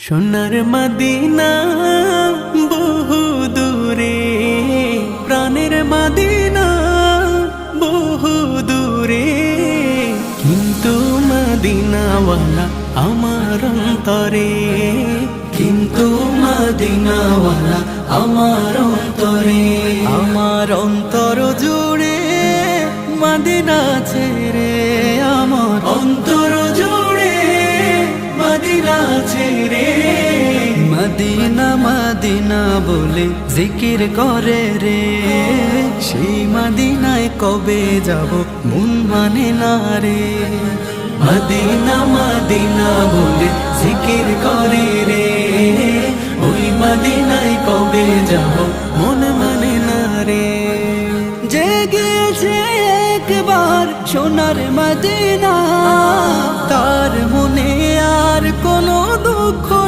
সোনার মদিনা বহু দূরে, প্রাণের মদিনা বহু দূরে, কিন্তু মদিনাওয়ালা আমার অন্তরে, কিন্তু মদিনাওয়ালা আমার অন্তরে, আমার অন্তর জুড়ে মদিনা ছেড়ে, আমার অন্তর জুড়ে মদিনা ছেড়ে। মদিনা মদিনা বলে জিকির করে রে, সেই মদিনায় কবে যাব মন মানে না রে। মদিনা মদিনা বলে জিকির করে রে, ওই মদিনায় কবে যাব মন মানে না রে। যে গিয়েছে একবার সোনার মদিনা, তার